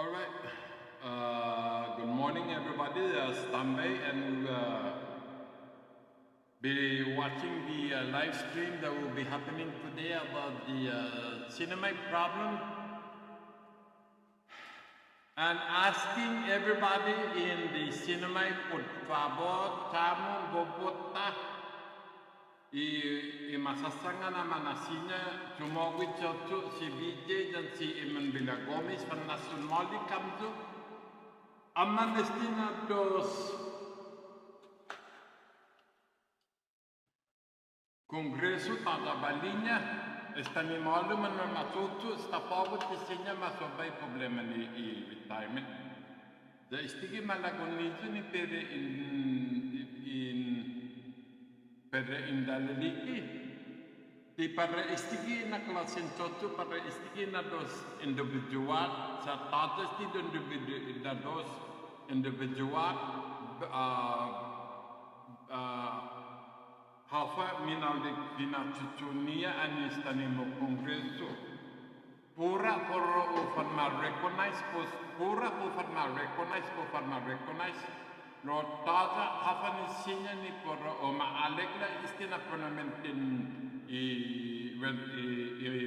All right. Good morning, everybody. Stanbay, and we'll be watching the live stream that will be happening today about the CNMI problem, and asking everybody in the CNMI, por favor, tamo bobota I masasanga naman na sinya tumawid chotu si BJ dan si Iman Villagomes van Nacional Kamzu aman destina dos Congreso tada balinya esta mi malu man matutu sta pawut isinya masobay problema ni retirement da istigi malagonizu ni pere in dalaliki di para istigi na klasen chotu para istigi na dos individual sa tatas di dos individual hafa minaldik vinachuchunia anistani mo kongreso pura por ufan ma recognize pura ufan ma recognize no tata hafa ni sinya ni por o ma alegla istina permanentin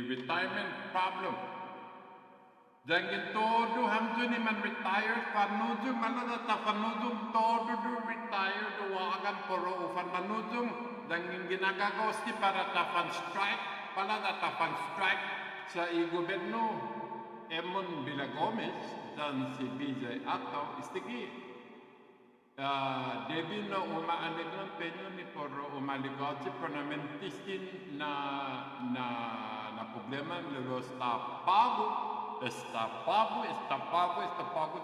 retirement problem Dangin todo hamdu ni man retired panudum manada ta panudum todo do retired wagan poro ufan panudum dangin ginagawa sti para ta strike pala ta strike sa gobyerno Emon Villagomes dan si BJ Ato istigi Debi no umaaliglang penyo ni poro umaligotsi permanentistin na problema lo está pago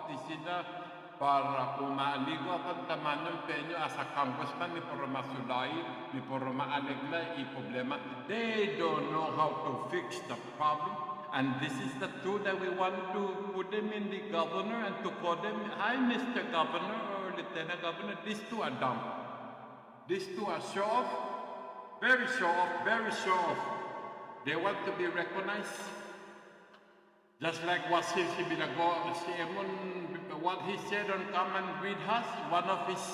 tisina para umaligo ang tamanong penyo asa congressman ni poro masulay ni poro maaligla I problema. They don't know how to fix the problem. And this is the tool that we want to put them in the governor and to call them, hi Mr. Governor or Lieutenant Governor, these two are dumb. These two are show off, very show off. They want to be recognized. Just like what what he said on Come and Read Us, one of his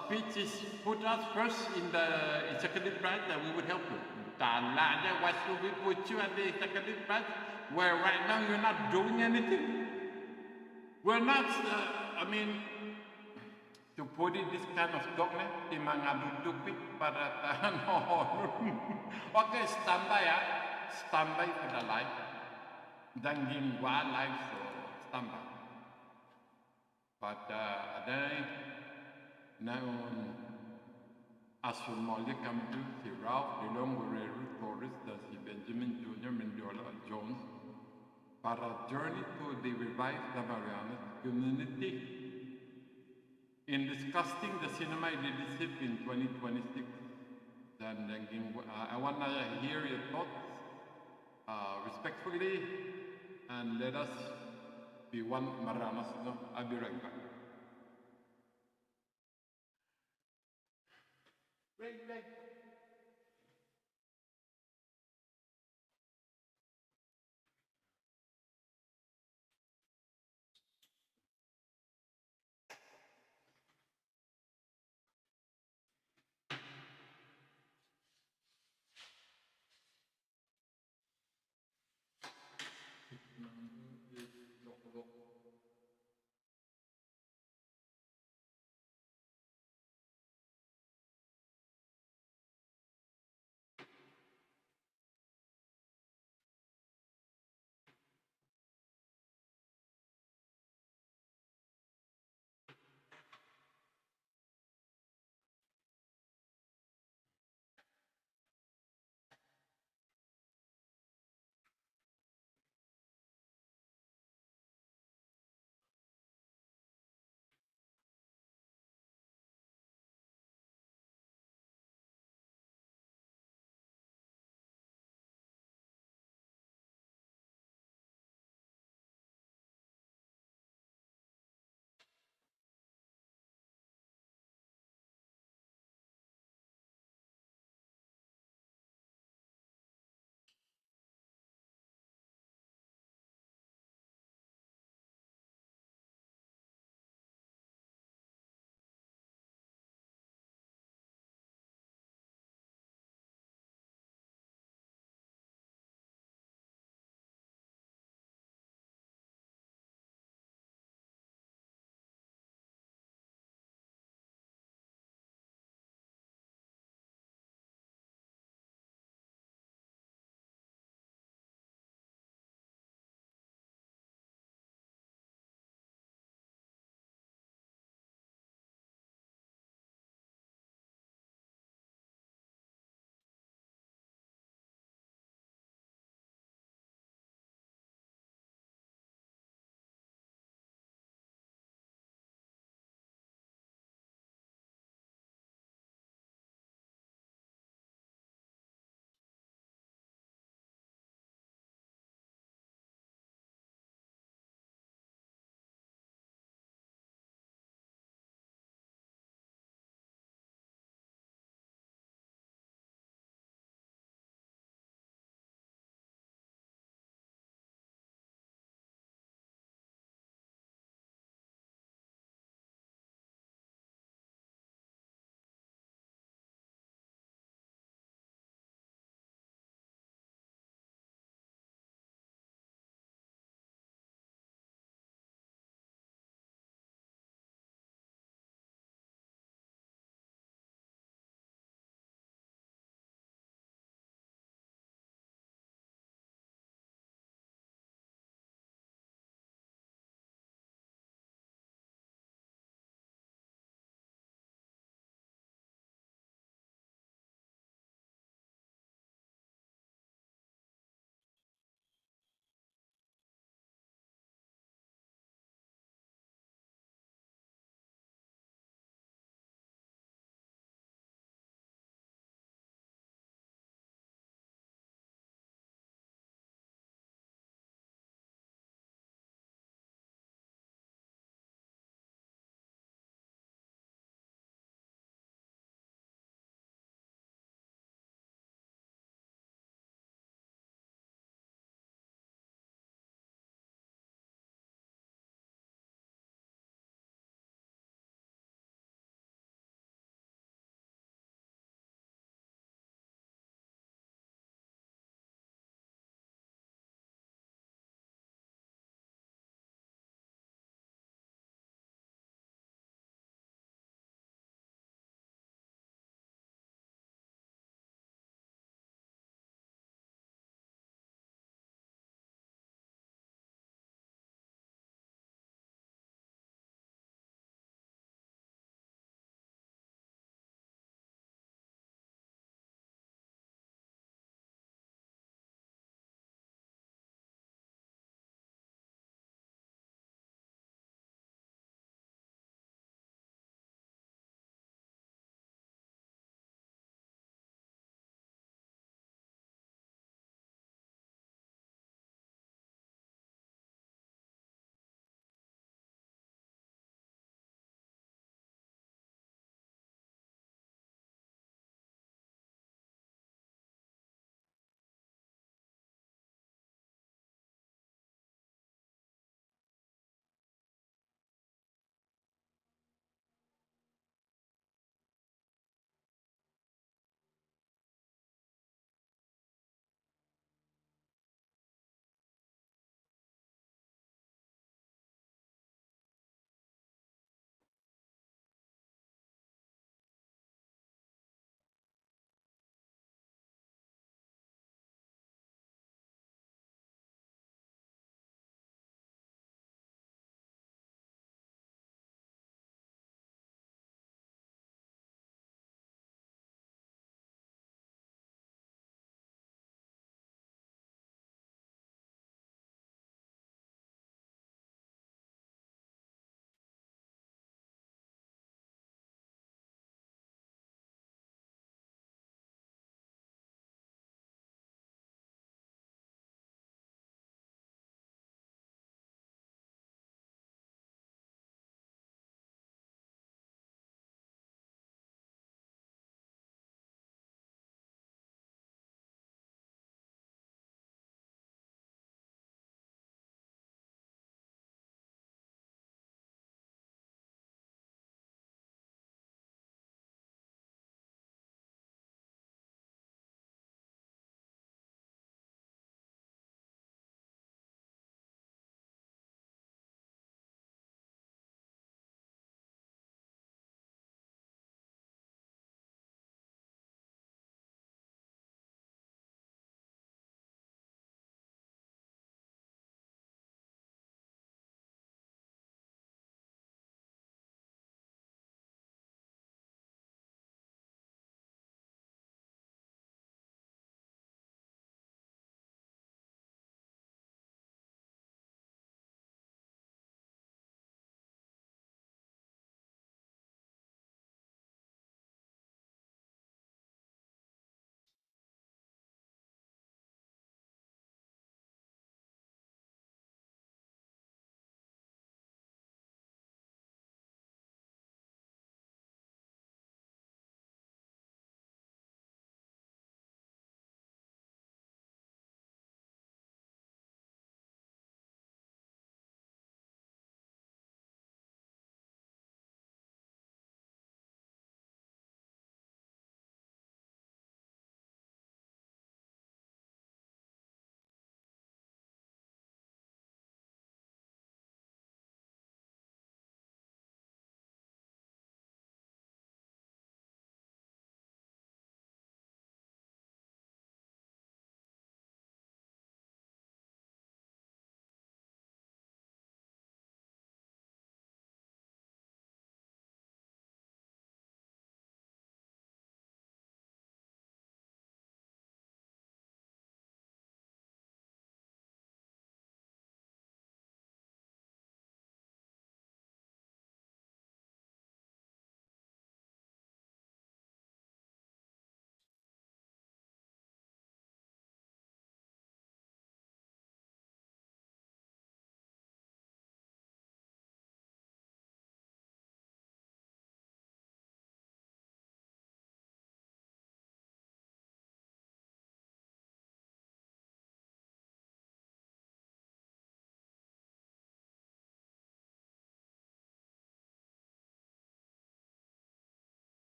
speeches put us first in the executive branch that we would help you. Why should we put you at the executive branch where right now you're not doing anything? We're not, to put it this kind of document, di mga dudupit para no. Okay, standby for the life. Danging life, so standby. But now Asumoli Kamdu, si Ralph, Dilong Guerrero Torres, si Benjamin Jr. Mendiola Jones, para journey to the revived Marianas community in discussing the CNMI leadership in 2026. Then I want to hear your thoughts respectfully and let us be one Marianas. No, I'll be right back. Right.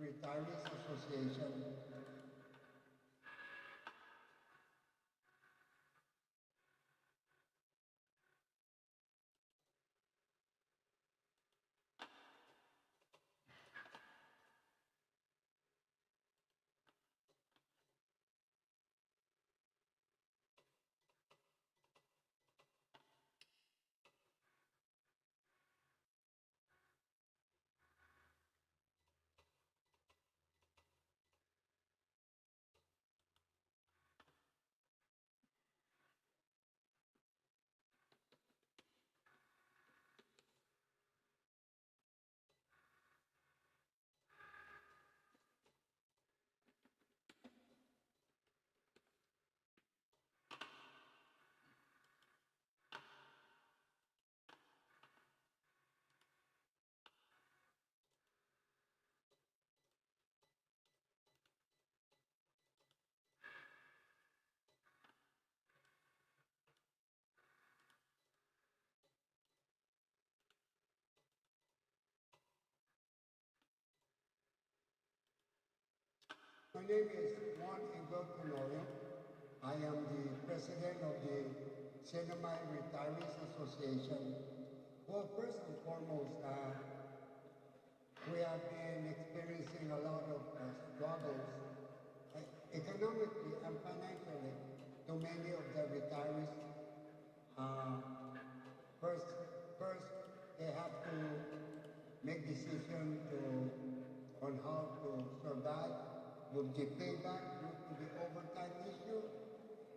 Retirees Association. My name is Juan Igor Tenorio. I am the president of the CNMI Retirees Association. Well, first and foremost, we have been experiencing a lot of struggles economically and financially to many of the retirees. First, they have to make decisions on how to survive with the payback due to the overtime issue,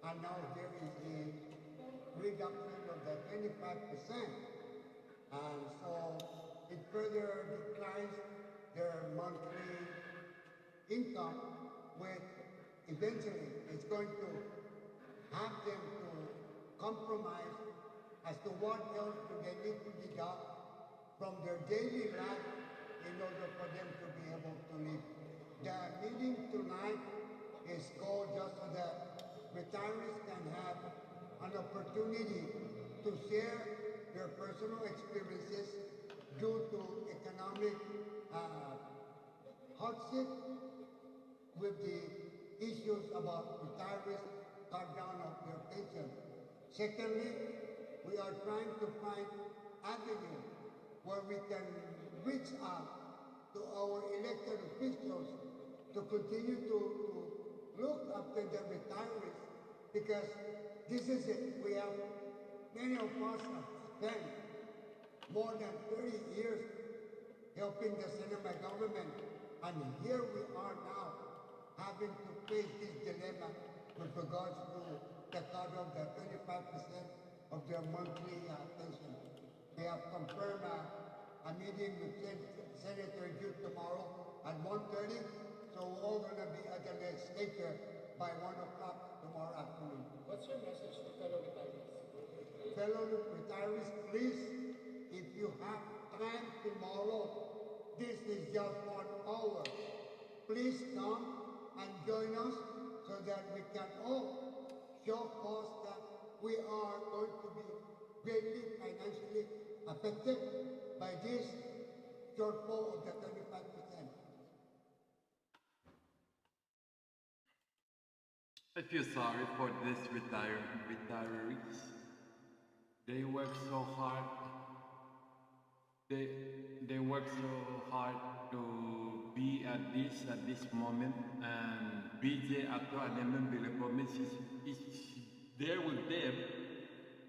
and now there is a reduction of the 25%, and so it further declines their monthly income, which eventually is going to have them to compromise as to what else do they need to deduct from their daily life in order for them to be able to live. The meeting tonight is called just so that retirees can have an opportunity to share their personal experiences due to economic hardship with the issues about retirees cut down of their pension. Secondly, we are trying to find avenues where we can reach out to our elected officials to continue to look after the retirees, because this is it. We have, many of us have spent more than 30 years helping the CNMI government, and here we are now having to face this dilemma with regards to the cut of the 25% of their monthly pension. We have confirmed a meeting with Senator Duke tomorrow at 1:30, so we're all going to be at the legislature by 1 o'clock tomorrow afternoon. What's your message to fellow retirees? Fellow retirees, please, if you have time tomorrow, this is just 1 hour. Please come and join us so that we can all show cause that we are going to be greatly financially affected by this shortfall of the 25%. I feel sorry for these retirees. They work so hard. They work so hard to be at this moment, and BJ after the promise is there with them,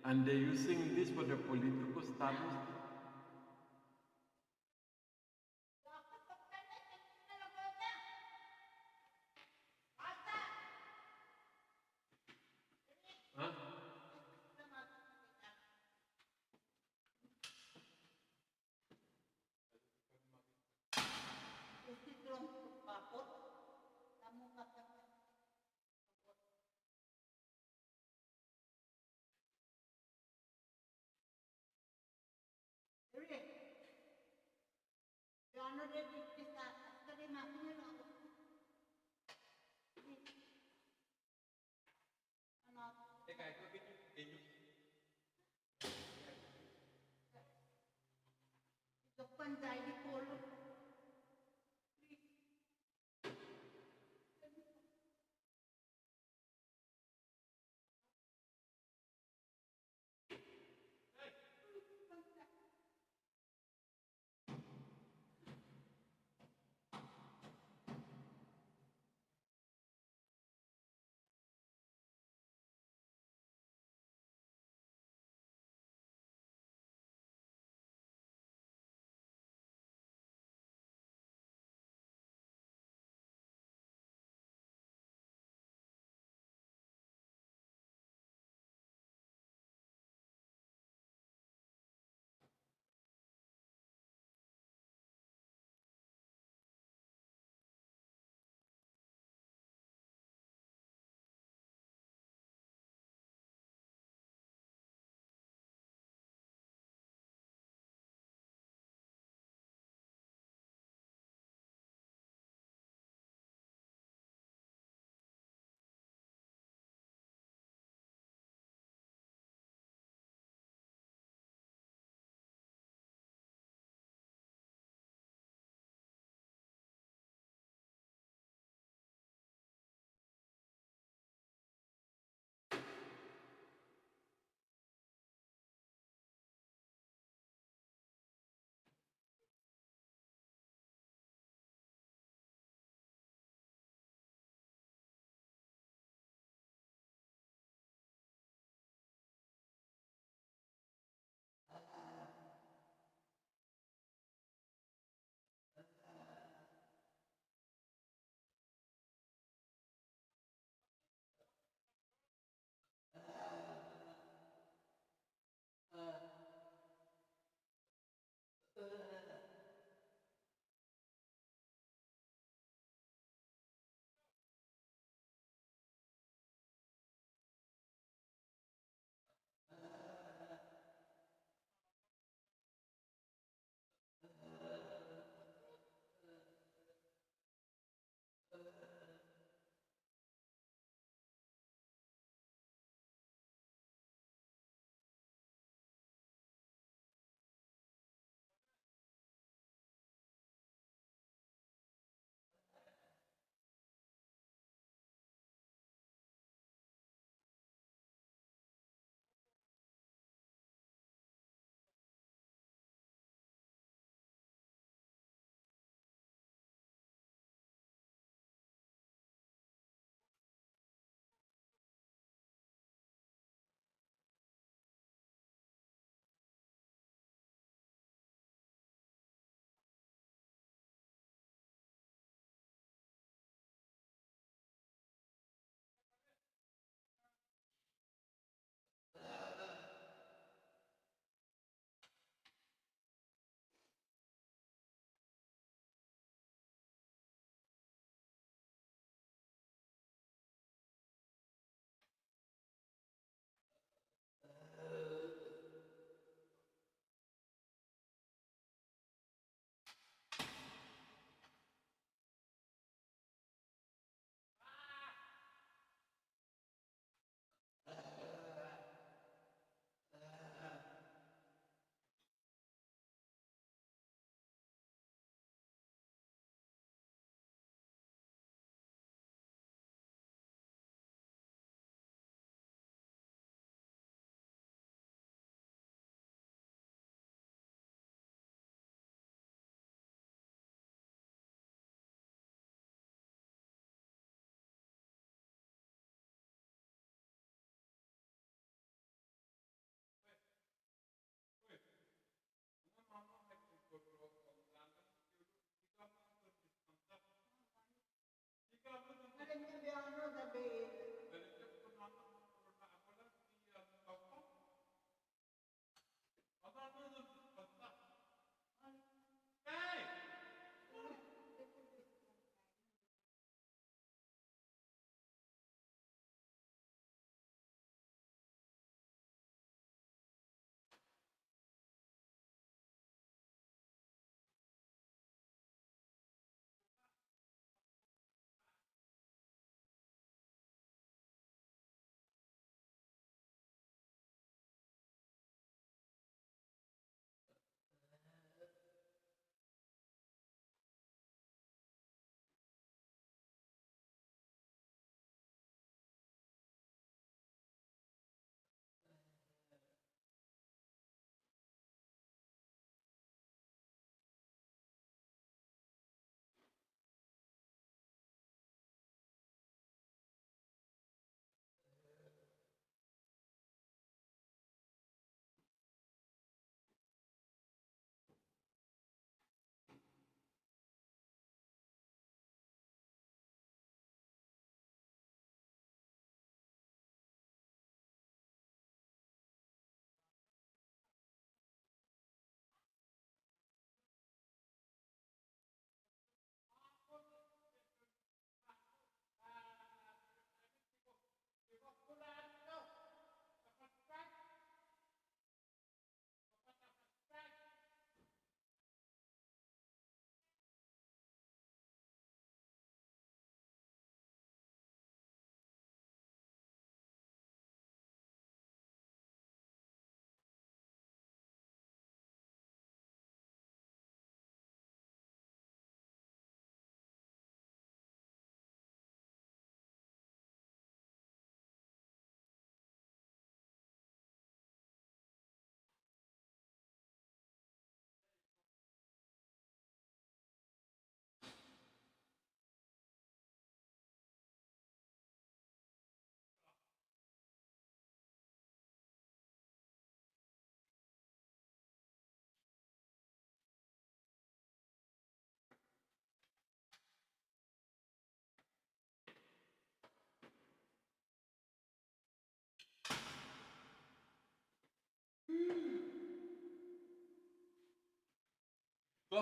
and they're using this for the political status.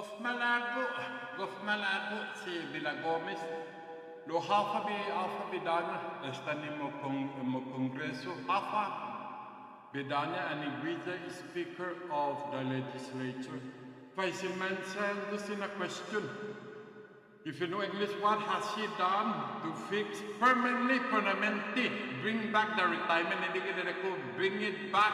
Gof Malago, si Villa Gomez, lo alfa bidana, estani mo Congreso, alfa bidana and Igwita is Speaker of the Legislature. Faisiman send in a question. If you know English, what has he done to fix permanently, bring back the retirement, bring it back,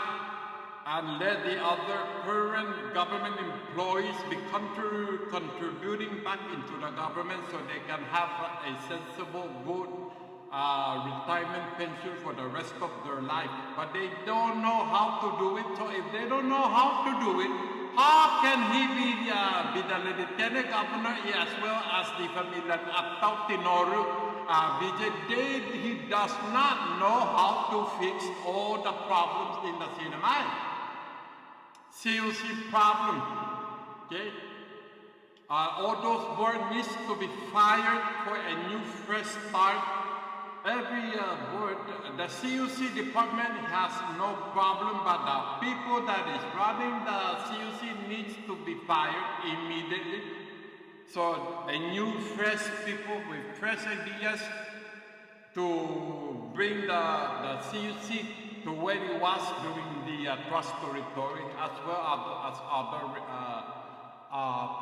and let the other current government employees be contributing back into the government so they can have a sensible, good retirement pension for the rest of their life. But they don't know how to do it. So if they don't know how to do it, how can he be the lieutenant governor as well as the Pamilyang Aptao Tinoru? He does not know how to fix all the problems in the CNMI. COC problem, okay? All those board needs to be fired for a new fresh start. Every board, the COC department has no problem, but the people that is running the COC needs to be fired immediately. So a new fresh people with fresh ideas to bring the COC to where it was during the trust territory, as well as other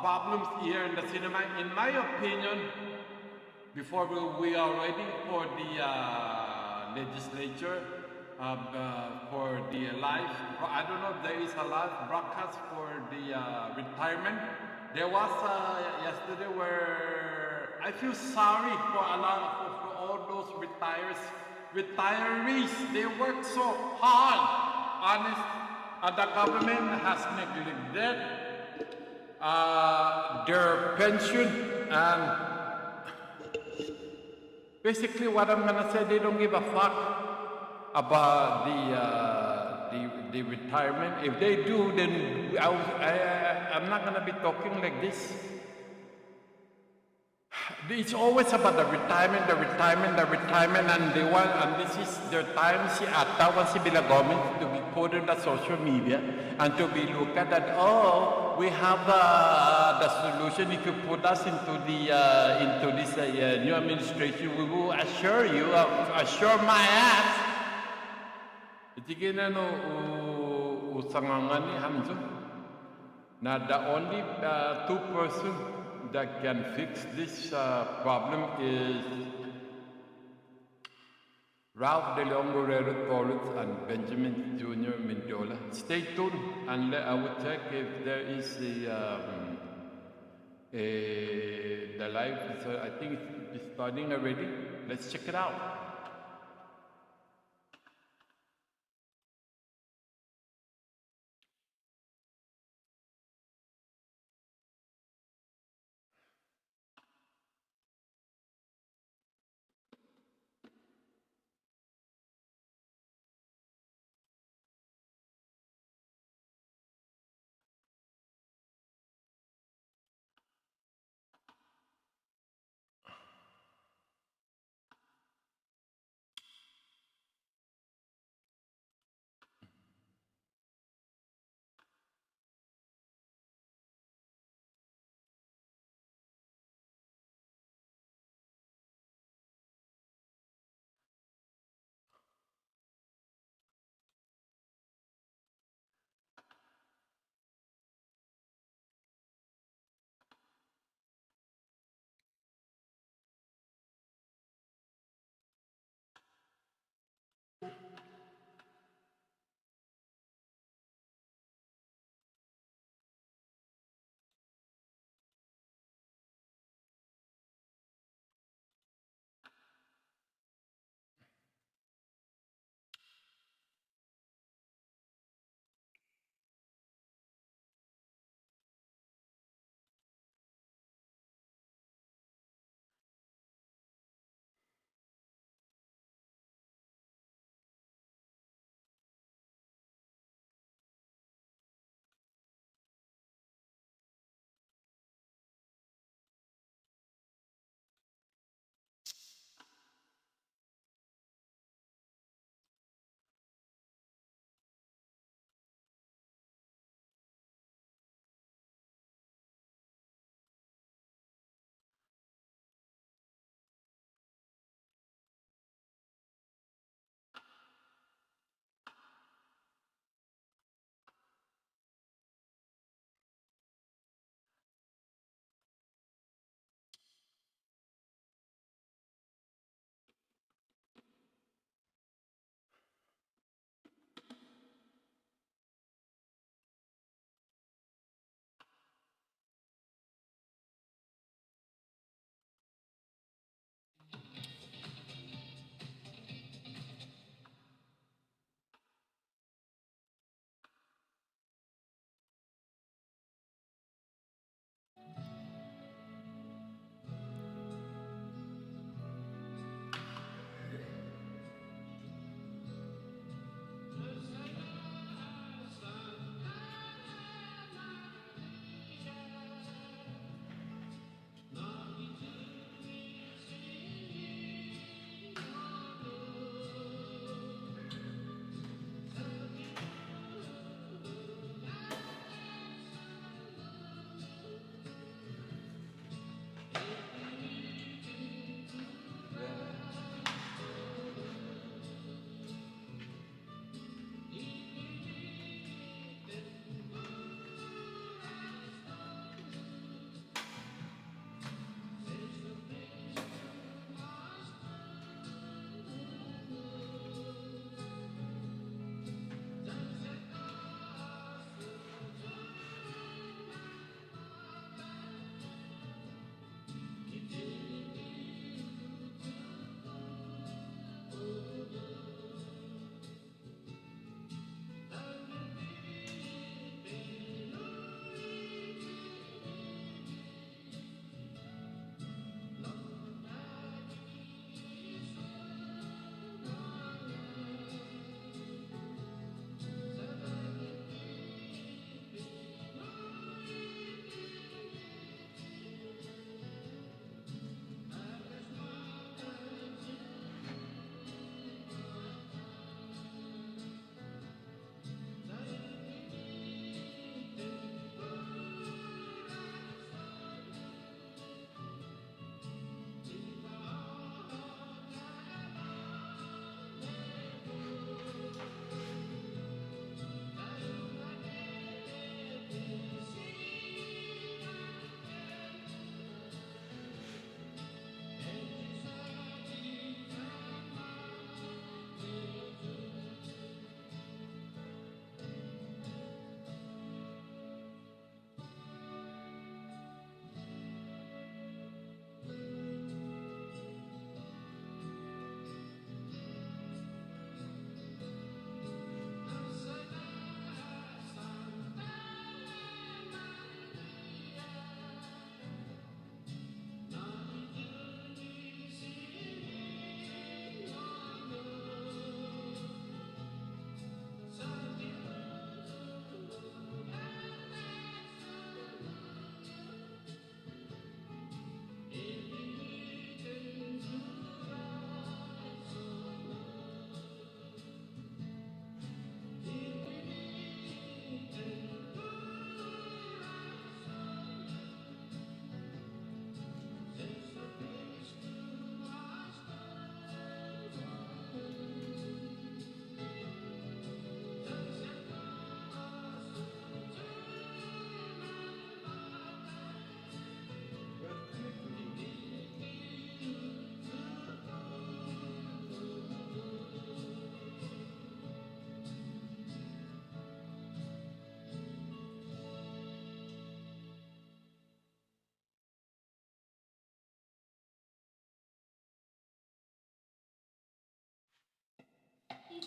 problems here in the CNMI. In my opinion, before we are ready for the legislature, for the live, I don't know if there is a live broadcast for the retirement. There was yesterday where I feel sorry for all those retirees. They work so hard, and the government has neglected their pension. And basically, what I'm gonna say, they don't give a fuck about the retirement. If they do, then I'm not gonna be talking like this. It's always about the retirement, and they want, and this is their time. Si Atawan si Bilagomit to be put on the social media and to be looked at that. Oh, we have the solution. If you put us into this new administration, we will assure you, assure my ass. Itigina no usangangani hamzo. Now the only two persons that can fix this problem is Ralph De Leon Guerrero Torres and Benjamin Jr. Mendola. Stay tuned and I will check if there is the live. So I think it's starting already. Let's check it out.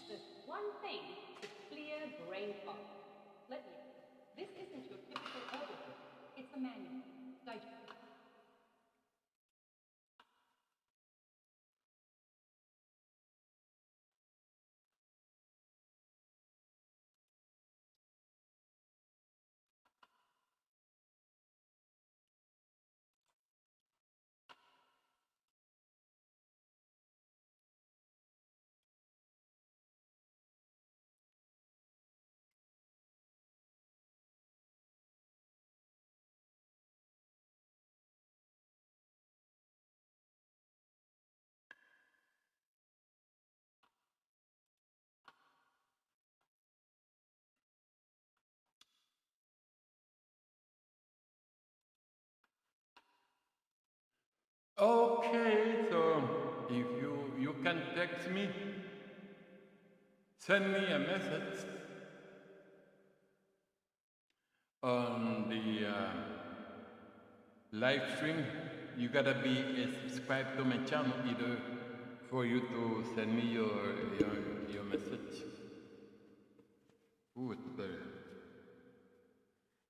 this one thing to clear brain fog. Let me. This isn't your typical order book. It's a manual. Digest. Okay, so if you can text me, send me a message on the live stream. You gotta be subscribed to my channel either for you to send me your message.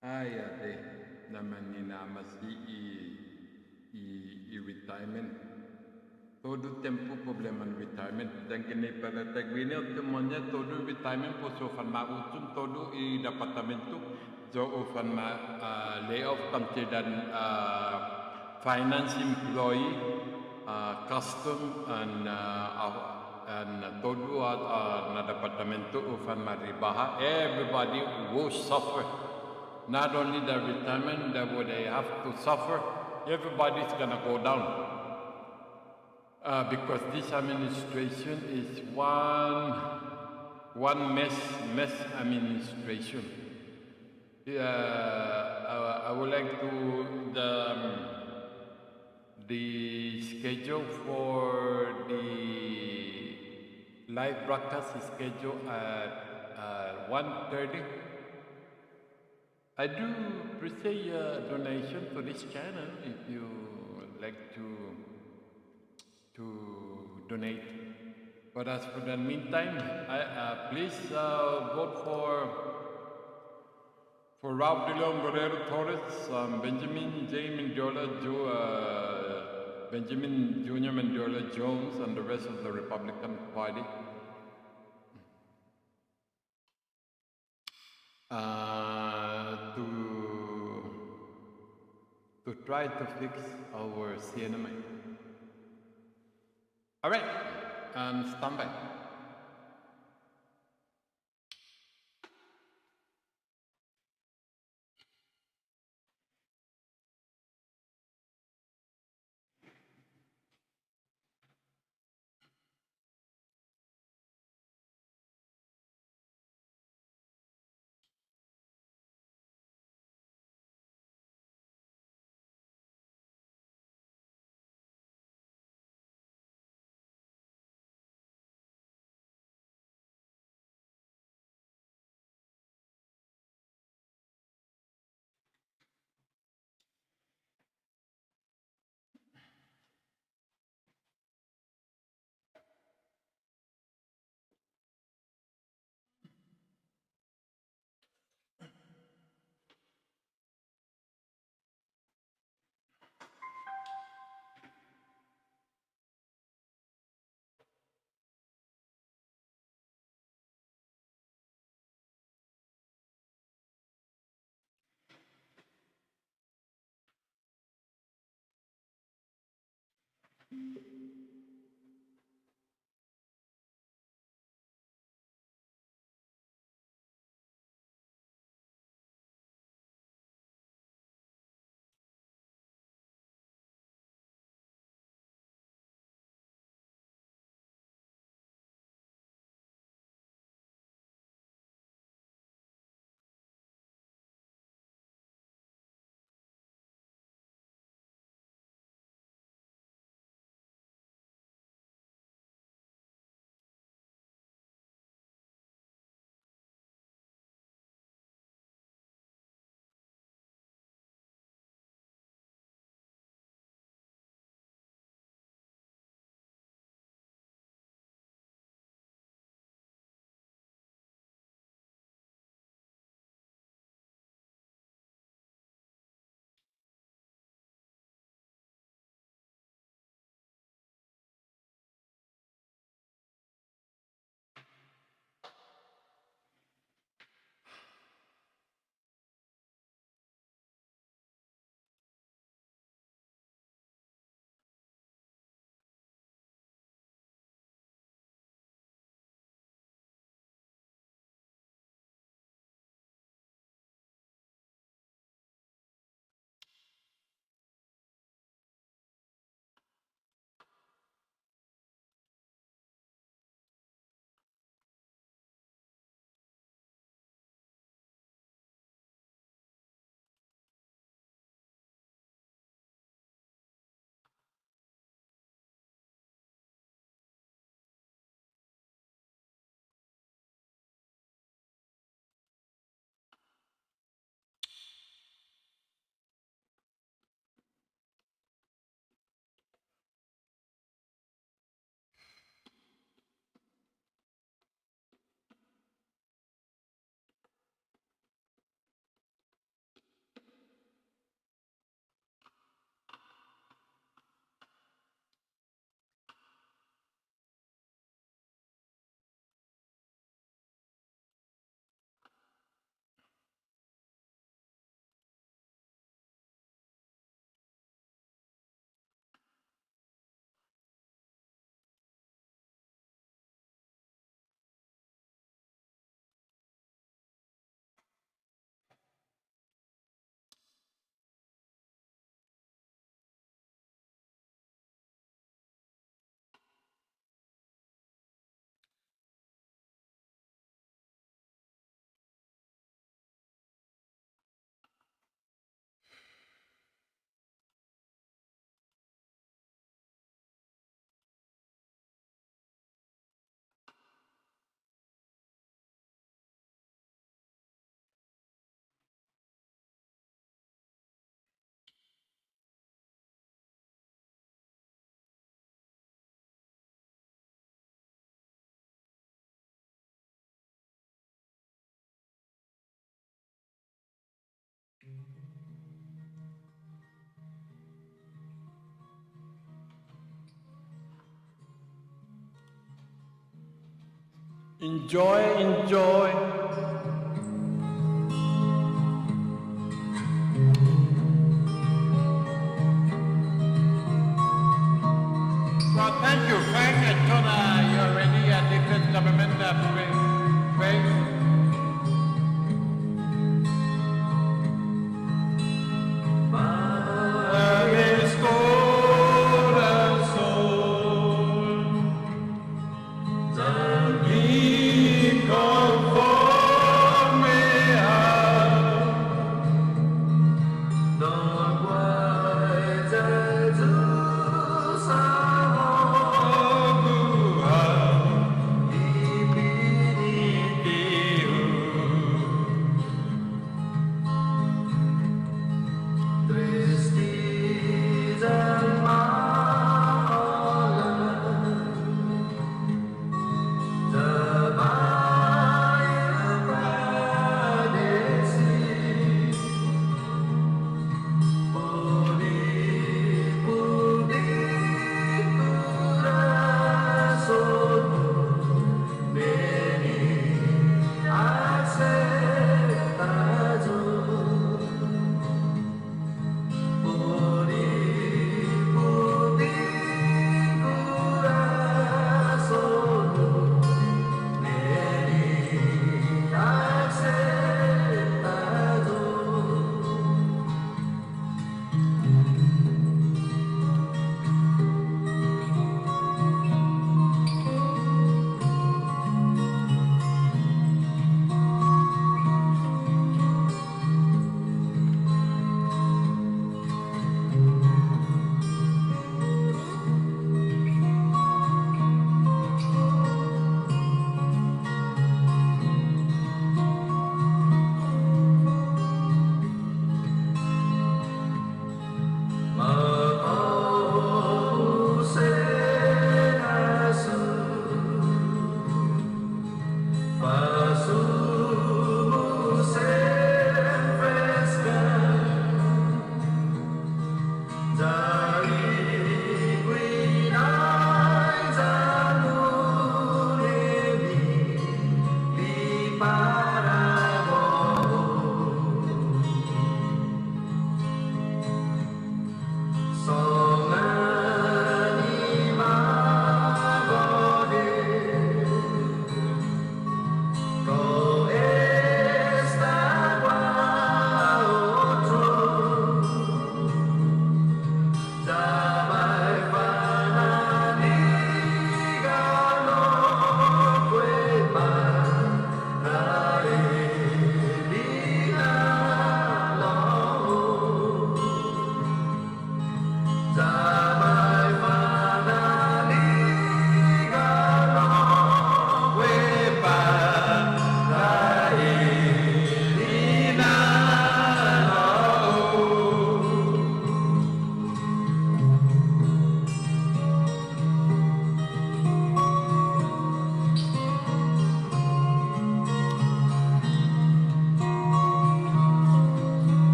Ade naman ni namasi i retirement. Todo tempo problema no retirement. Dan kini para tagwini semuanya todo retirement po so fan mautum todo i departamento so ofan ma layoff kanti dan finance employee custom and todo na departamento ofan ma ribaha. Everybody will suffer. Not only the retirement that would they have to suffer, everybody's gonna go down. Because this administration is one mess administration. I would like to the schedule for the live broadcast is scheduled at 1:30. I do appreciate your donation to this channel if you like to donate. But as for the meantime, please vote for Rob De Leon Guerrero Torres, Benjamin J. Mendiola, Benjamin Jr. Mendiola Jones, and the rest of the Republican Party. To try to fix our CNMI. All right, and stand by. Enjoy, enjoy. Well, thank you, Frank and Jonah. You're ready at different government Frank. Mames corazón, y conforme a Don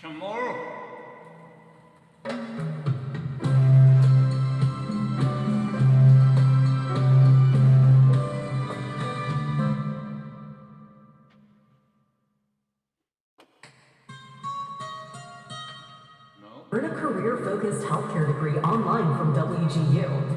Tomorrow. Earn a career-focused healthcare degree online from WGU.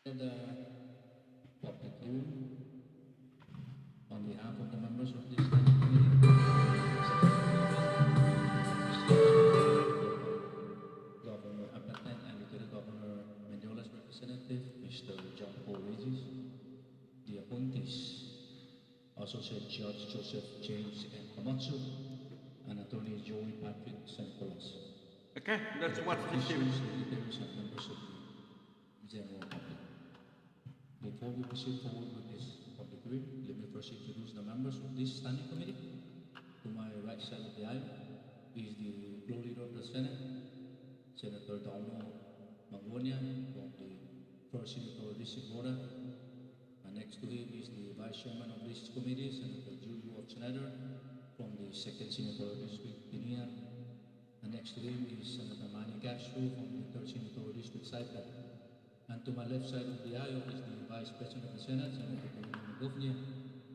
The public hearing on behalf of the members of this standing committee. Governor Appleton and Lieutenant Governor Mendoza's representative, Mr. John Paul Regis, the appointees, Associate Judge Joseph James N. Komatsu, and Attorney Joey Patrick Nicholas. Okay, let's watch the hearing. Senators and members of the general public. Before we proceed forward with this public hearing, let me first introduce the members of this standing committee. To my right side of the aisle is the floor leader of the Senate, Senator Dauno Mangonia from the 1st Senatorial District Border. And next to him is the Vice Chairman of this committee, Senator Julio Schneider from the 2nd Senatorial District, Guinea. And next to him is Senator Manny Castro from the 3rd Senatorial District, Saipan. And to my left side of the aisle is the Vice President of the Senate, Senator Tonino Magofnia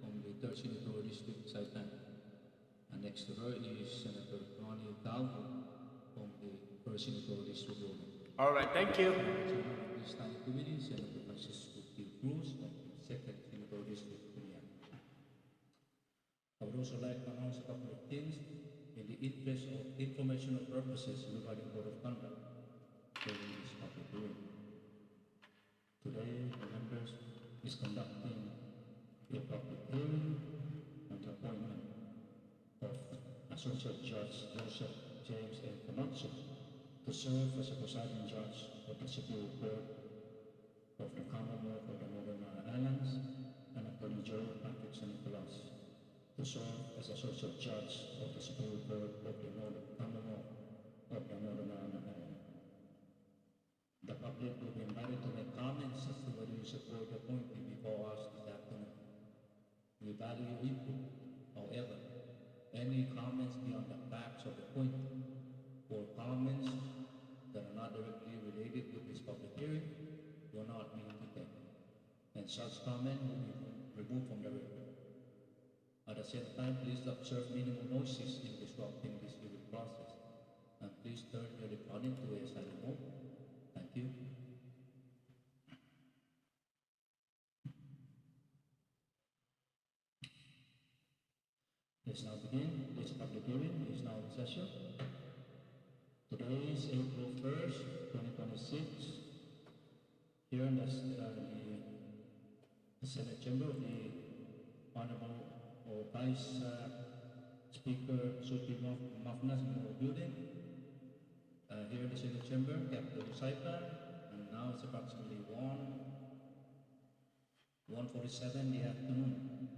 from the 3rd Senatorial District, Saipan. And next to her is Senator Ronnie Talvo from the 1st Senatorial District, Border. All right, thank you. Chairman of this standing committee, Senator Francisco P. Cruz from the 2nd Senatorial District, Guinea. I would also like to announce a couple of things in the interest of informational purposes regarding Code of Conduct during this public hearing. Today, the members is conducting a public hearing on the appointment of Associate Judge Joseph James N. Komatsu to serve as a presiding judge of the Superior Court of the Commonwealth of the Northern Islands, and Attorney Joey Patrick Nicholas to serve as Associate Judge of the Superior Court of the Northern value your input. However, any comments beyond the facts of the point or comments that are not directly related with this public hearing will not be entertained, and such comment will be removed from the record. At the same time, please observe minimal noises in disrupting this hearing process, and please turn your recording to a silent mode. Thank you. Let's now begin. This public hearing is now in session. Today is April 1st, 2026. Here in the Senate Chamber of the Honorable Vice Speaker Suti Mafnas Memorial Building. Here in the Senate Chamber, Captain Saipan, and now it's approximately 1:47 in the afternoon.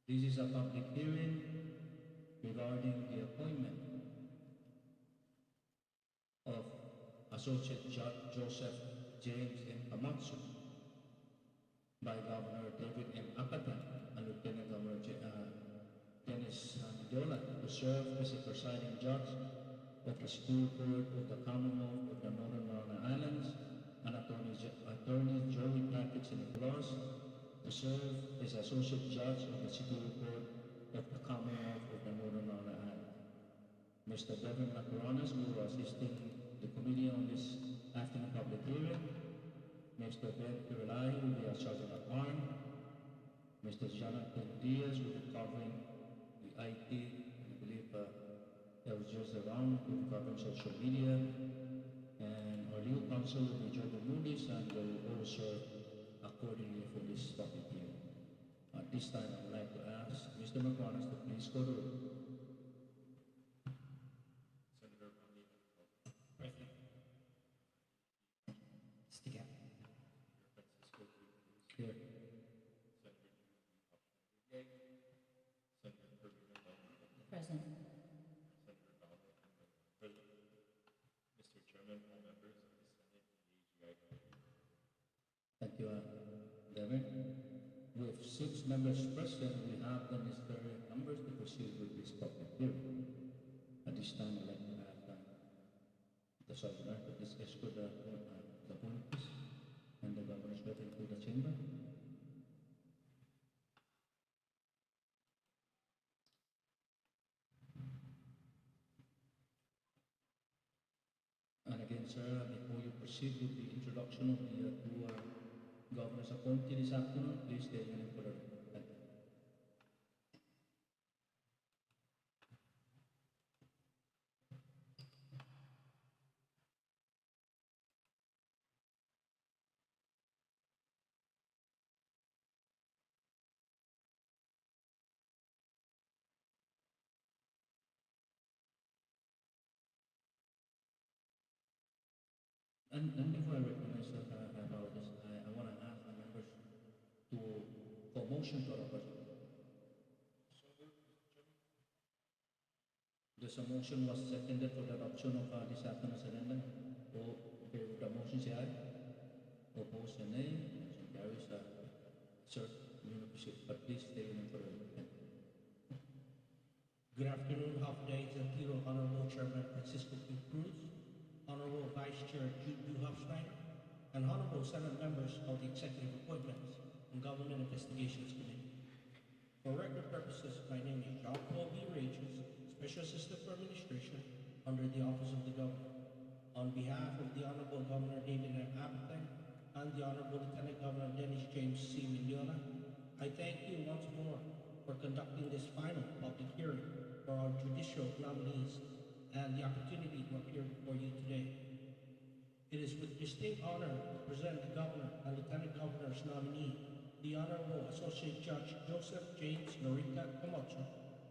This is a public hearing regarding the appointment of Associate Judge Joseph James M. Camacho by Governor David M. Apatan and Lieutenant Governor Dennis Mendola to serve as a presiding judge of the Superior Court of the Commonwealth of the Northern Mariana Islands, and Attorney Joey Patrick Nicolas to serve as Associate Judge of the Superior Court of the Commonwealth of the Northern Mariana Islands. Mr. Devin Macaranas will assist the committee on this afternoon public hearing. Mr. Ben Kirillai will be our Sergeant at Arms. Mr. Jonathan Diaz will be covering the IT, I believe there was just around, will be covering social media. And our legal counsel will be Jordan Moody's, and they will all serve accordingly for this public hearing. At this time, I would like to ask Mr. Macaranas to please go to roll. Here. Present. Mr. Chairman, all members of the Senate and the AGI committee. Thank you, Devin. With 6 members present, we have the necessary numbers to proceed with this public hearing. At this time, I'd like to have the Sergeant to please escort the appointees and the Governor's daughter to the chamber. And again, sir, before you proceed with the introduction of the two governors appointed this afternoon, please state your name for the record. Thank you. And before I recognize about this, I want to ask the members for motion to our president. There's a motion was seconded for the adoption of this afternoon's agenda. All in favor of the motion, say aye. Opposed, say nay. Motion carries. Sir, you may proceed, but please stay in for a minute. Good afternoon, half day Zantiro, Honorable Chairman Francisco P. Cruz, Honorable Vice Chair Jude Hofsteiner, and Honorable Senate members of the Executive Appointments and Government Investigations Committee. For record purposes, my name is John Paul B. Rages, Special Assistant for Administration under the Office of the Governor. On behalf of the Honorable Governor David M. Appleton and the Honorable Lieutenant Governor Dennis James C. Mendola, I thank you once more for conducting this final public hearing for our judicial nominees and the opportunity to appear before you today. It is with distinct honor to present the Governor and Lieutenant Governor's nominee, the Honorable Associate Judge Joseph James Norita Camacho,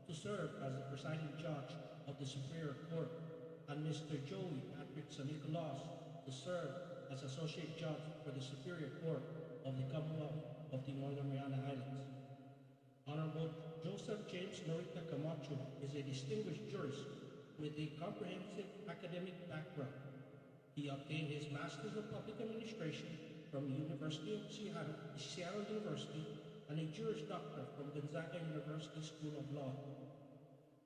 to serve as the presiding judge of the Superior Court, and Mr. Joey Patrick Nicolas to serve as Associate Judge for the Superior Court of the Commonwealth of the Northern Mariana Islands. Honorable Joseph James Norita Camacho is a distinguished jurist with a comprehensive academic background. He obtained his Master's of Public Administration from the University of Seattle University and a Juris Doctor from Gonzaga University School of Law.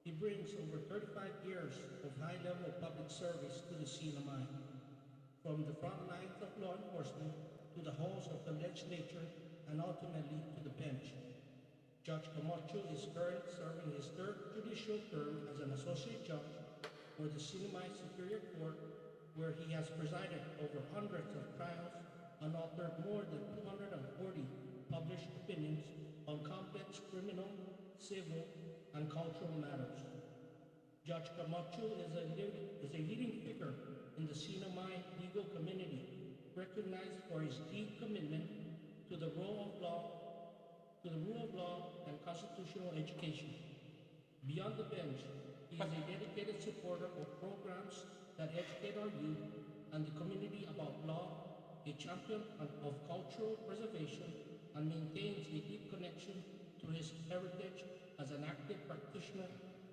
He brings over 35 years of high-level public service to the CNMI, from the front lines of law enforcement to the halls of the legislature and ultimately to the bench. Judge Camacho is currently serving his third judicial term as an associate judge for the CNMI Superior Court, where he has presided over hundreds of trials and authored more than 240 published opinions on complex criminal, civil, and cultural matters. Judge Camacho is a leading figure in the CNMI legal community, recognized for his deep commitment to the rule of law and constitutional education. Beyond the bench, he is a dedicated supporter of programs that educate our youth and the community about law, a champion of cultural preservation, and maintains a deep connection to his heritage as an active practitioner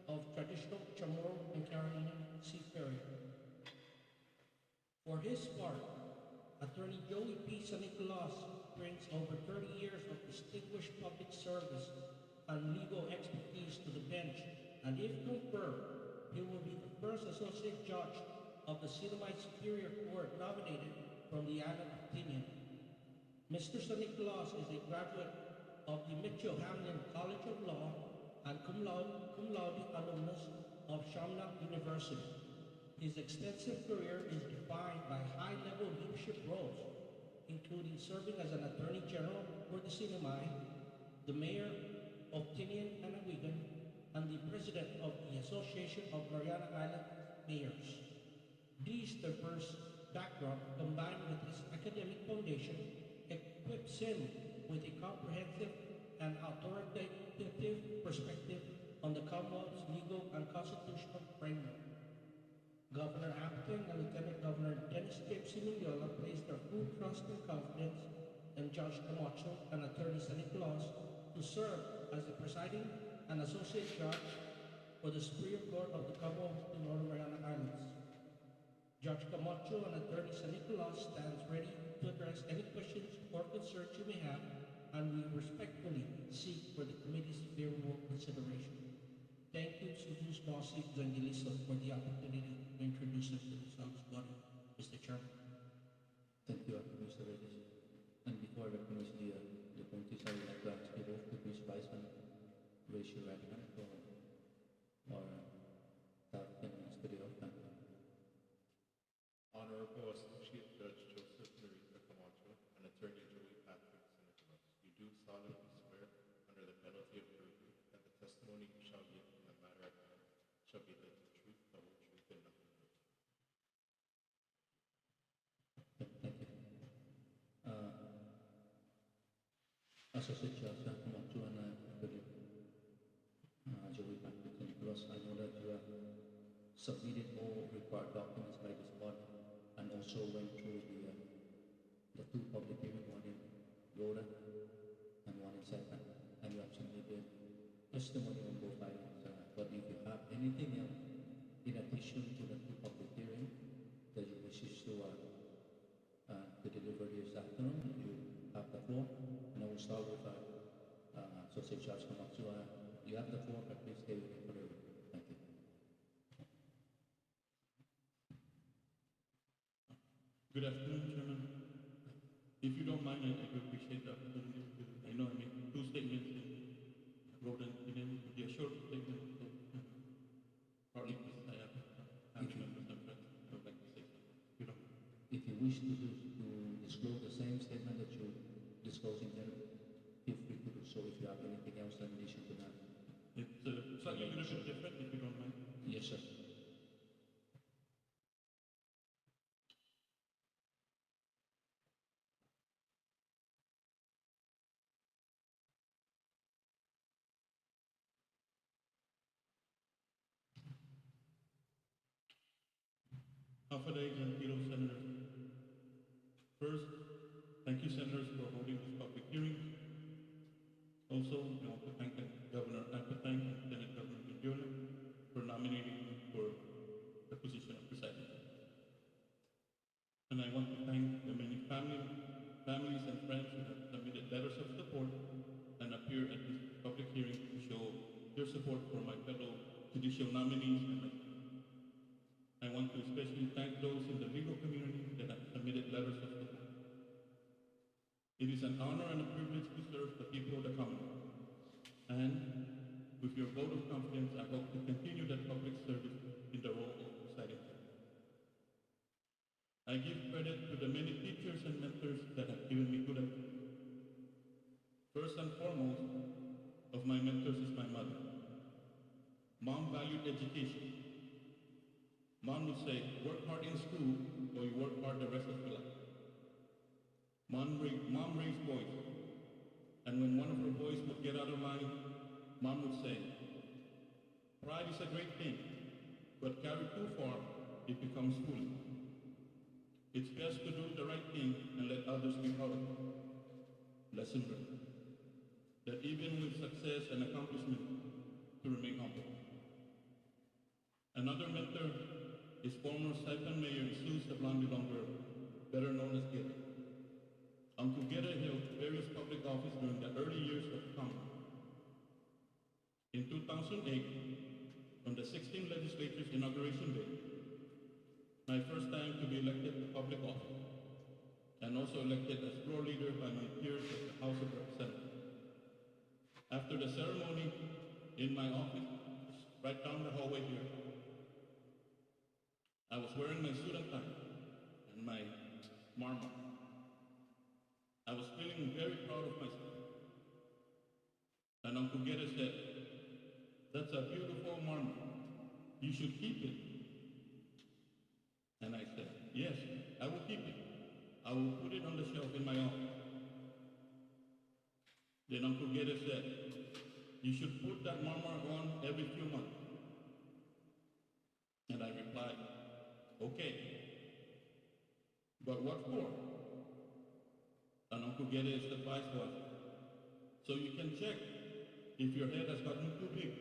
of traditional Chamorro and Carolina seafaring. For his part, Attorney Joey P. San Nicolas brings over 30 years of distinguished public service and legal expertise to the bench, and if confirmed, he will be the first associate judge of the CNMI Superior Court nominated from the island of Tinian. Mr. San Nicolas is a graduate of the Mitchell Hamlin College of Law and cum laude alumnus of Shamrock University. His extensive career is defined by high-level leadership roles, including serving as an Attorney General for the CNMI, the Mayor of Tinian and Aguigan, and the President of the Association of Mariana Island Mayors. This diverse background, combined with his academic foundation, equips him with a comprehensive and authoritative perspective on the Commonwealth's legal and constitutional framework. Governor Appleton and Lieutenant Governor Dennis James Simeniola placed their full trust and confidence in Judge Camacho and Attorney San Nicolas to serve as the presiding and associate judge for the Superior Court of the Commonwealth of the Northern Mariana Islands. Judge Camacho and Attorney San Nicolas stands ready to address any questions or concerns you may have, and we respectfully seek for the committee's favorable consideration. Thank you, Jesus Bossi Zangiliso, for the opportunity to introduce him to this House body, Mr. Chairman. Thank you, Mr. Regis. And before I recognize the appointees, I would like to ask you both to please rise and raise your right hand for our staff and study of time. Honorable Associate Judge Joseph Marita Camacho and Attorney Joey Patrick San Nicolas, you do solemnly swear under the penalty of perjury that the testimony you shall give in the matter at hand shall be the truth, the whole truth, and nothing but the truth. Thank you. Associate Judge Camacho and Attorney Joey Patrick San Nicolas, I know that you have submitted all required documents by this body and also went through the two public hearings, one in Rhoda and one in Saipan, and you have submitted testimony on both islands. But if you have anything else in addition to the two public hearings that you wish to deliver this afternoon, you have the floor. And I will start with Associate Judge Camacho. You have the floor, but please stay with me for the record. Thank you. Good afternoon, Chairman. If you don't mind, I would appreciate the opportunity to, I know I made two statements in Rhoda and Tinian. It would be a short statement, so partly because I have family members and friends who would like to say something. You know. If you wish to disclose the same statement that you disclosed in there, feel free to do so. If you have anything else in addition to that. It's slightly a little bit different, if you don't mind. Yes, sir. Alphaday and fellow senators. First, thank you, senators, for holding this public hearing. Also, I want to thank Governor Appleton and Lieutenant Governor Mendiola for nominating me for the position of presiding judge. And I want to thank the many families and friends who have submitted letters of support and support for my fellow judicial nominees and myself. I want to especially thank those in the legal community that have submitted letters of support. It is an honor and a privilege to serve the people of the Commonwealth. And with your vote of confidence, I hope to continue that public service in the role of presiding judge. I give credit to the many teachers and mentors that have given me good advice. First and foremost of my mentors is my mother. Mom valued education. Mom would say, work hard in school or you work hard the rest of your life. Mom raised boys. And when one of her boys would get out of line, Mom would say, pride is a great thing, but carried too far, it becomes foolish. It's best to do the right thing and let others be proud of it. Lesson learned. That even with success and accomplishment, to remain humble. Another mentor is former Saipan Mayor Jesus Longa, better known as Gede. Uncle Gede held various public office during the early years of the Commonwealth. In 2008, on the 16th Legislature's Inauguration Day, my first time to be elected to public office, and also elected as floor leader by my peers of the House of Representatives. After the ceremony in my office, right down the hallway here, I was wearing my suit and tie and my marmot. I was feeling very proud of myself. And Uncle Gede said, that's a beautiful marmot. You should keep it. And I said, yes, I will keep it. I will put it on the shelf in my office. Then Uncle Gede said, you should put that marmot on every few months. And I replied, okay. But what for? And Uncle Gede's advice was, so you can check if your head has gotten too big.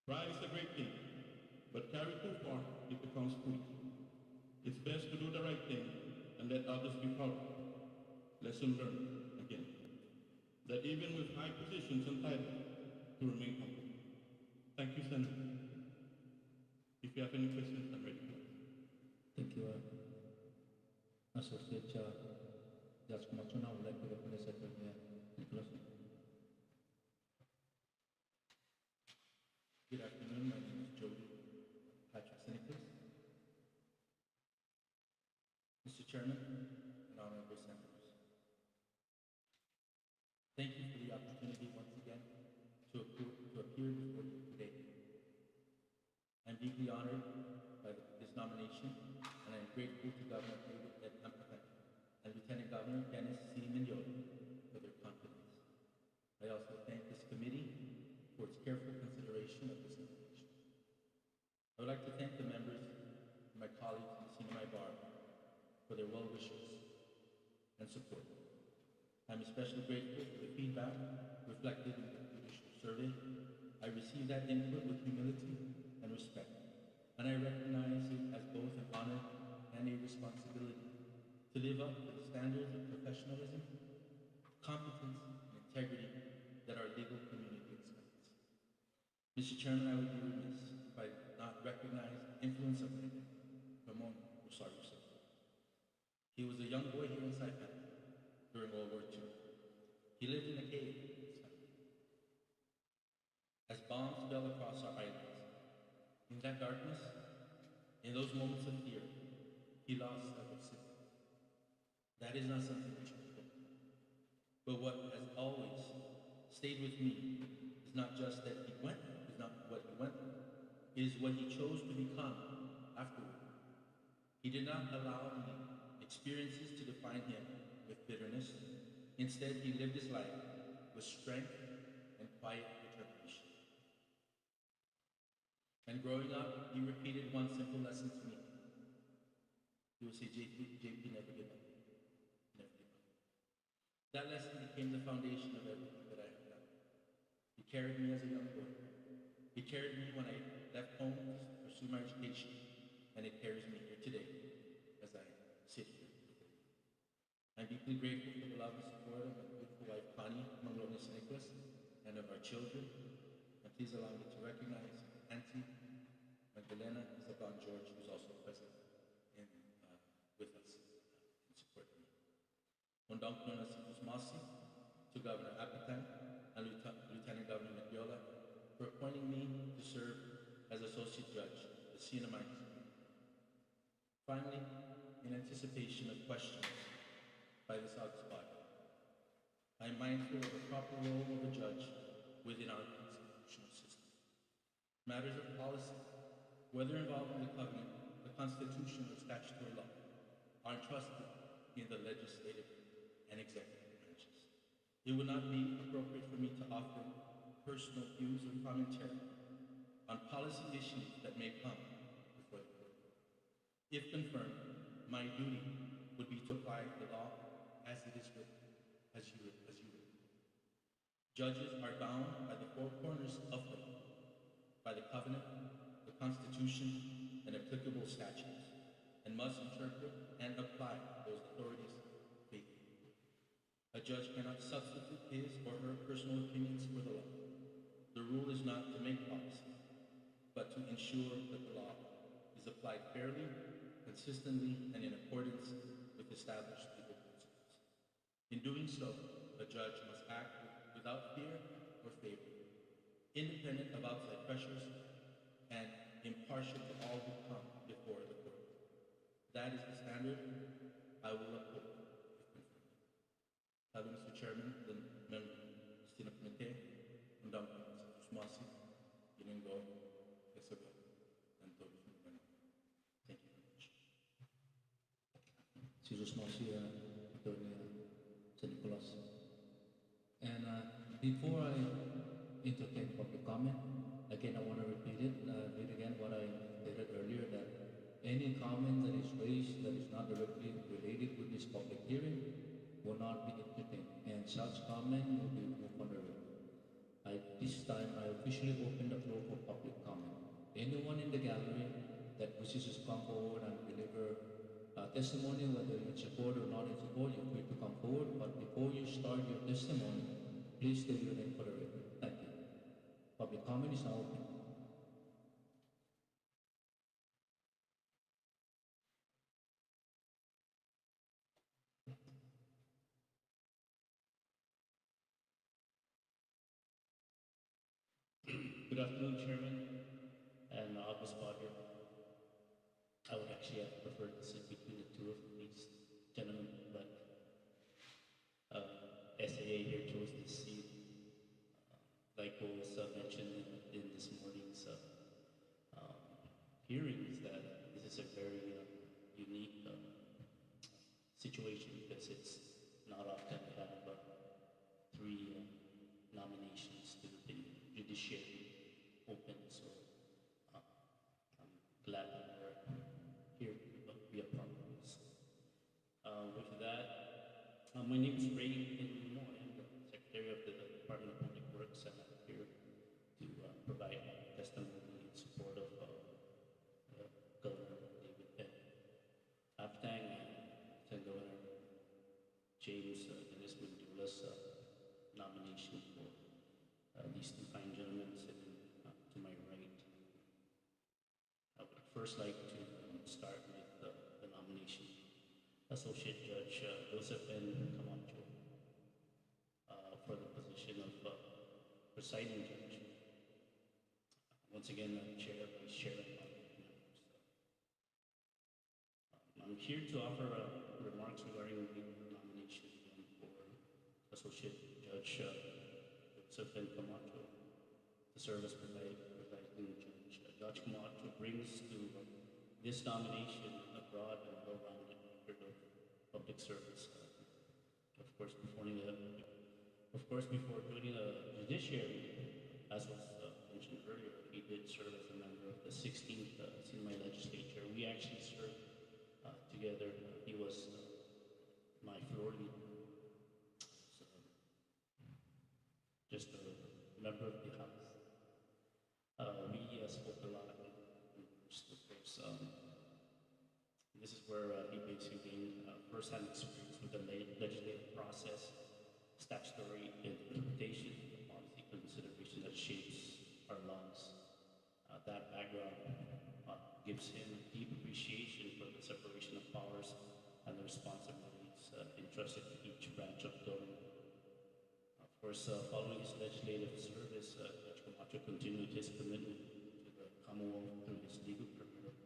Pride is a great thing, but carried too far, it becomes foolish. It's best to do the right thing and let others be proud of it. Lesson learned, again, that even with high positions and titles, to remain humble. Thank you, Senator. If you have any questions, I'm ready for it. Thank you, Associate Judge Kumachuna. I would like to recognize Attorney Nicholas. Good afternoon. My name is Jody Patrick Seneca. Mr. Chairman and honorable senators, thank you for the opportunity once again to appear before you today. I'm deeply honored by this nomination, and I'm grateful to Governor David Ed Ampatan and Lieutenant Governor Dennis C. Mignola for their confidence. I also thank this committee for its careful consideration of this nomination. I would like to thank the members and my colleagues in the CNMI Bar for their well wishes and support. I'm especially grateful for the feedback reflected in the judicial survey. I received that input with humility and respect, and I recognize it as both an honor and a responsibility to live up to the standards of professionalism, competence, and integrity that our legal community expects. Mr. Chairman, I would be remiss if I did not recognize the influence of Ramon Rosario Sosa. He was a young boy here in Saipan during World War II. He lived in a cave with his family. As bombs fell across our islands, in that darkness, in those moments of fear, he lost several siblings. That is not something we should forget. But what has always stayed with me is not just that he went, is not what he went through, it is what he chose to become afterward. He did not allow the experiences to define him with bitterness. Instead, he lived his life with strength and quiet determination. And growing up, he repeated one simple lesson to me. He would say, JP, never give up. Never give up. That lesson became the foundation of everything that I have done. He carried me as a young boy. He carried me when I left home to pursue my education, and it carries me here today as I sit here. I'm deeply grateful for the love and support of my beautiful wife, Connie Manglona Nicholas, and of our children. And please allow me to recognize Auntie Magdalena Zaban George, who's also present in, with us in support of me. Undang-Undang Masi to Governor Apatang and Lieutenant Governor Mendiola for appointing me to serve as Associate Judge, the CNMI. Finally, in anticipation of questions by this August body, I am mindful of the proper role of a judge within our constitutional system. Matters of policy, whether involving the covenant, the Constitution, or statutory law, are entrusted in the legislative and executive branches. It would not be appropriate for me to offer personal views or commentary on policy issues that may come before the court. If confirmed, my duty would be to apply the law as it is written, as you written. Judges are bound by the four corners of the law, by the covenant, the Constitution, and applicable statutes, and must interpret and apply those authorities faithfully. A judge cannot substitute his or her personal opinions for the law. The rule is not to make policy, but to ensure that the law is applied fairly, consistently, and in accordance with established legal principles. In doing so, a judge must act without fear or favor, independent of outside pressures, and impartial to all who come before the court. That is the standard I will uphold if confirmed. Hello, Mr. Chairman, the member, Stina Committee, Undang Masi, Giningo, Esago, and Toby. Thank you very much. Jesus Masi, Attorney San Nicolas. And before I entertain public comment, again, I want to repeat again what I stated earlier, that any comment that is raised that is not directly related with this public hearing will not be entertained, and such comment will be moved on the record. At this time, I officially open the floor for public comment. Anyone in the gallery that wishes to come forward and deliver testimony, whether in support or not in support, you're free to come forward. But before you start your testimony, please state your name for the record. Thank you. Public comment is now open. Good afternoon, Chairman and August Body. I would actually have preferred to sit between the two of these gentlemen, but SAA here chose this seat. Like what was mentioned in this morning's hearings, that this is a very unique situation because it's not often we have three nominations to the judiciary open, so I'm glad that we're here to be a part of this. With that, my name is Ray Pinino. I am the Secretary of the Department of Public Works, and I'm here to provide testimony in support of Governor David Penn. Apatang and Governor James Dennis Mendola's nomination for these two fine gentlemen sitting to my right. I would first like to start with the nomination. Associate Judge Joseph N. Camacho for the position of presiding judge. Once again, Chair, Vice Chair, and other members. I'm here to offer remarks regarding the nomination for Associate Judge Joseph N. Camacho to serve as presiding judge. Judge Camacho brings to this nomination a broad and well-rounded record of public service. Before joining the judiciary, as was mentioned earlier, he did serve as a member of the 16th CNMI legislature. We actually served together. He was my floor leader. So, just a member of the House. We spoke a lot. This is where he basically gained first-hand experience with the legislative process, statutory interpretation, policy gives him deep appreciation for the separation of powers and the responsibilities entrusted to each branch of government. Of course, following his legislative service, Judge Camacho continued his commitment to the Commonwealth through his legal career,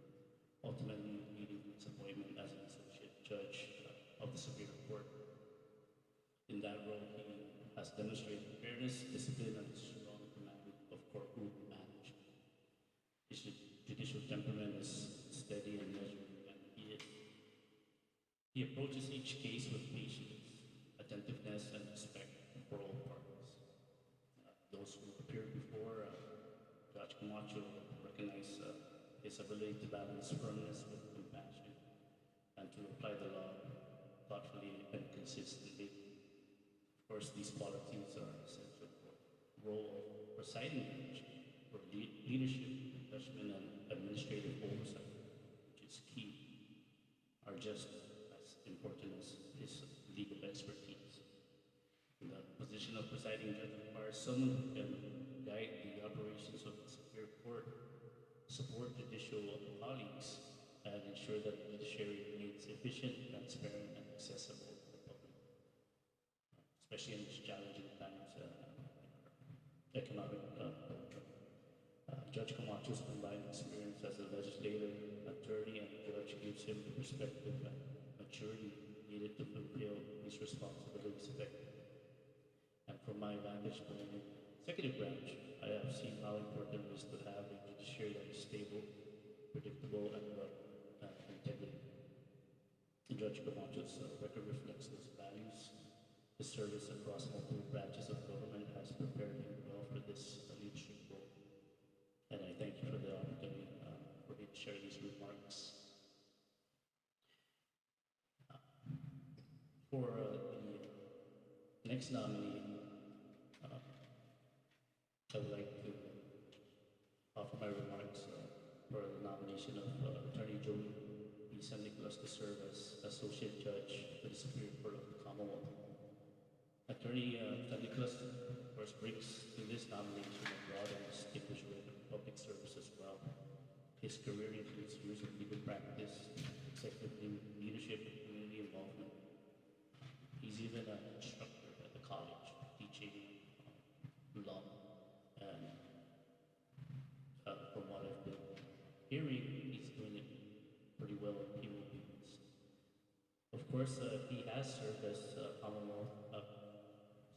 ultimately leading to his appointment as an associate judge of the Superior Court. In that role, he has demonstrated fairness, discipline, and strong command of courtroom management. His judicial temperament is steady and measured, and he approaches each case with patience, attentiveness, and respect for all parties. Those who appeared before Judge Camacho recognize his ability to balance firmness with compassion and to apply the law thoughtfully and consistently. Of course, these qualities are essential for the role of presiding judge, for leadership, judgment, and administrative oversight, which is key, are just as important as his legal expertise. The position of presiding judge requires someone who can guide the operations of the Superior Court, support judicial colleagues, and ensure that the judiciary remains efficient, transparent, and accessible to the public, especially in these challenging times in our economic culture. Judge Camacho's combined experience as a legislator, attorney, and judge gives him the perspective and maturity needed to fulfill his responsibilities effectively. And from my vantage point in the executive branch, I have seen how important it is to have a judiciary that is stable, predictable, and integrity. Judge Camacho's record reflects those values. His service across multiple branches of government has prepared him well for this leadership role. And I thank you for the opportunity for me to share these remarks. For the next nominee, I would like to offer my remarks for the nomination of Attorney Joey B. San Nicolas to serve as Associate Judge for the Superior Court of the Commonwealth. Attorney San Nicolas, of course, brings to this nomination a broad and distinguished record of public service as well. His career includes years of legal practice, executive leadership, and community involvement. He's even an instructor at the college, teaching law. And from what I've been hearing, he's doing it pretty well. He will be missed. Of course, he has served as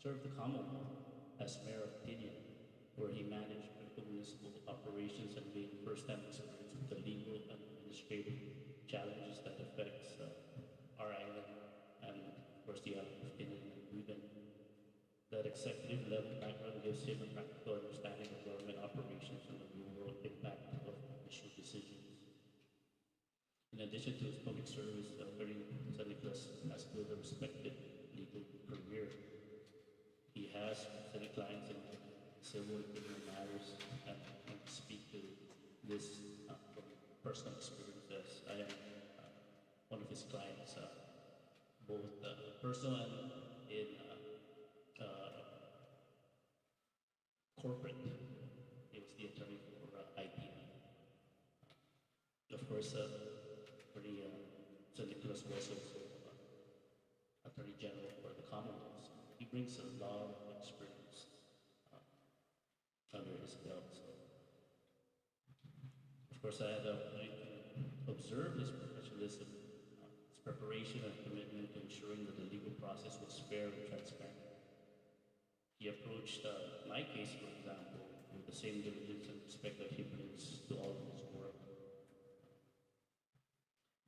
served the Commonwealth as Mayor of Tinian, where he managed critical municipal operations and gained first-hand experience with the legal and administrative challenges that affects our island and, of course, the island of Tinian and Reuben. That executive level background gives him a practical understanding of government operations and the real-world impact of issued decisions. In addition to his public service, Attorney San Nicolas has built a respected legal career. He has represented clients in civil and criminal matters, and I can speak to this from personal experience as I am one of his clients, both personal and in corporate. He was the attorney for IBM. Of course, Attorney San Nicolas was also Attorney General for the Commonwealth. He brings a lot of experience under his belt. So, of course, I had the opportunity to observe his professionalism, his preparation and commitment to ensuring that the legal process was fair and transparent. He approached my case, for example, with the same diligence and respect that he brings to all of his work.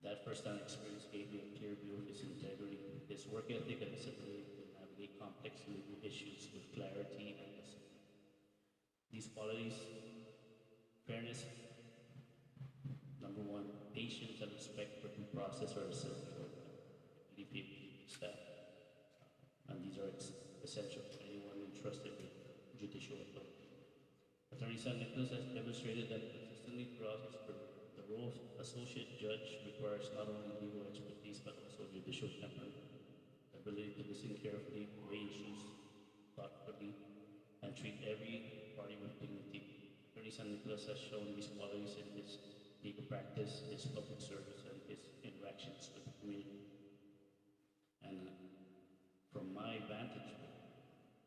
That first-hand experience gave me a clear view of his integrity, his work ethic, and his ability to navigate complex legal issues with clarity and discipline. These qualities, fairness, number one, patience and respect for due process are essential. I believe he staff. And these are essential for anyone entrusted with judicial authority. Attorney San Nicolas has demonstrated that consistently throughout his career, the role of associate judge requires not only legal expertise but also judicial temperament, the ability to listen carefully, weigh issues thoughtfully, and treat every party with dignity. Attorney San Nicolas has shown these qualities in his legal practice, his public service, and his interactions with the community. And from my vantage point,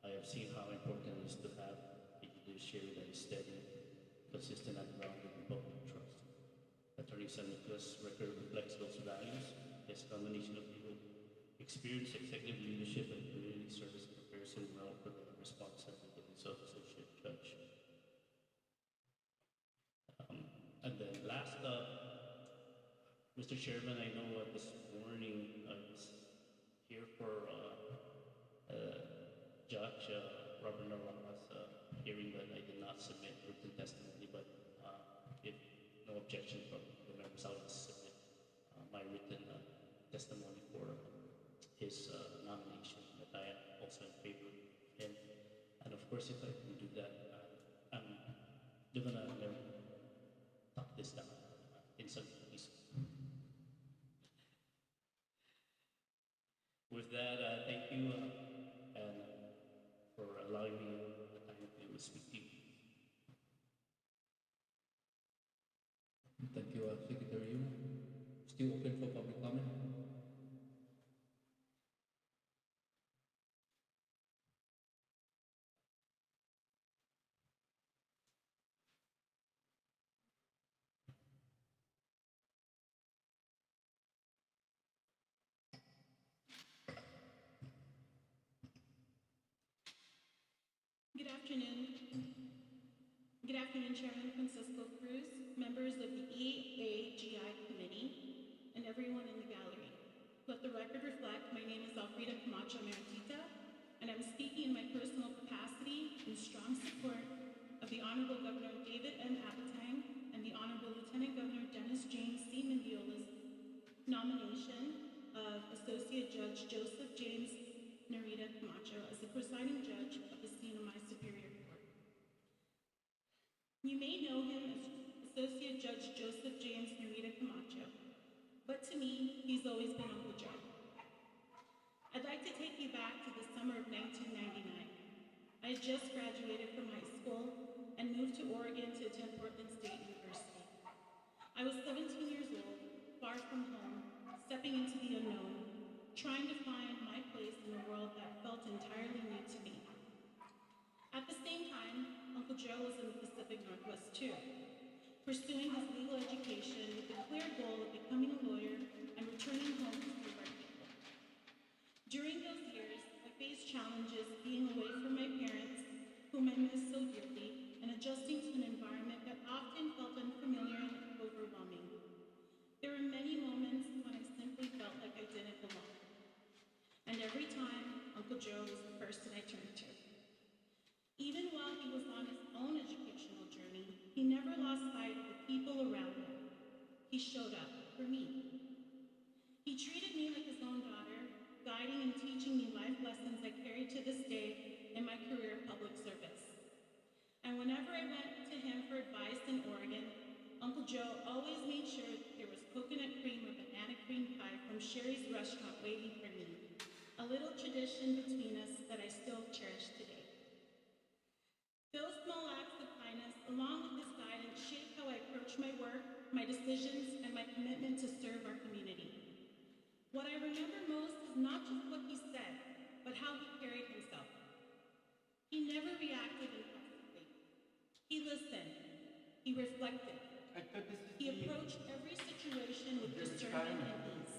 I have seen how important it is to have a judiciary that is steady, consistent, and grounded in public trust. Attorney San Nicolas' record reflects those values. His combination of legal experience, executive leadership, and community service prepares him well for the responsibilities of associate judge. And then last up, Mr. Chairman, I know this morning I was here for Judge Robert Navarro's hearing that I did not submit written testimony, but if no objection from the members, I'll just submit my written testimony for his nomination, that I am also in favor of him. And of course, if I can do that, I'm gonna never talk this down in some piece. With that, thank you and for allowing me the time to speak to you. Thank you, Secretary Yung. Still open for public comment? Good afternoon. Good afternoon, Chairman Francisco Cruz, members of the EAGI Committee, and everyone in the gallery. Let the record reflect, my name is Alfreda Camacho Maritita, and I'm speaking in my personal capacity in strong support of the Honorable Governor David M. Apatang and the Honorable Lieutenant Governor Dennis James C. Mendiola's nomination of Associate Judge Joseph James Narita Camacho as the presiding judge of the CNMI Superior Court. You may know him as Associate Judge Joseph James Narita Camacho, but to me, he's always been Uncle Joe. I'd like to take you back to the summer of 1999. I had just graduated from high school and moved to Oregon to attend Portland State University. I was 17 years old, far from home, stepping into the unknown, trying to find my place in a world that felt entirely new to me. At the same time, Uncle Joe was in the Pacific Northwest too, pursuing his legal education with the clear goal of becoming a lawyer and returning home to serve our people. During those years, I faced challenges being away from my parents, whom I miss so dearly, and adjusting to an environment that often felt unfamiliar and overwhelming. There were many moments when I simply felt like I didn't belong. And every time, Uncle Joe was the person I turned to. Even while he was on his own educational journey, he never lost sight of the people around him. He showed up for me. He treated me like his own daughter, guiding and teaching me life lessons I carry to this day in my career of public service. And whenever I went to him for advice in Oregon, Uncle Joe always made sure that there was coconut cream or banana cream pie from Sherry's restaurant waiting for me. A little tradition between us that I still cherish today. Those small acts of kindness, along with his guidance, shape how I approach my work, my decisions, and my commitment to serve our community. What I remember most is not just what he said, but how he carried himself. He never reacted impulsively. He listened. He reflected. He approached every situation with discernment and ease.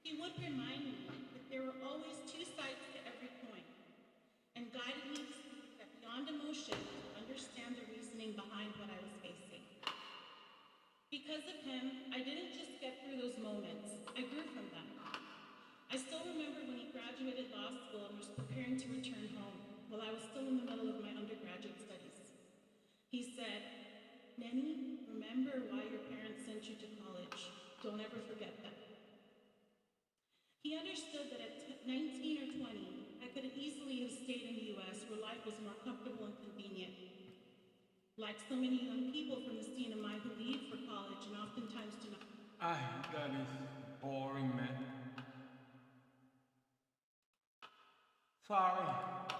He would remind me that there were always two sides to every coin, and guided me to see that beyond emotion, to understand the reasoning behind what I was facing. Because of him, I didn't just get through those moments, I grew from them. I still remember when he graduated law school and was preparing to return home while I was still in the middle of my undergraduate studies. He said, "Nenny, remember why your parents sent you to college. Don't ever forget that." He understood that at 19 or 20, I could easily have stayed in the US where life was more comfortable and convenient. Like so many young people from the CNMI who leave for college and oftentimes do not. That is boring, man. Sorry.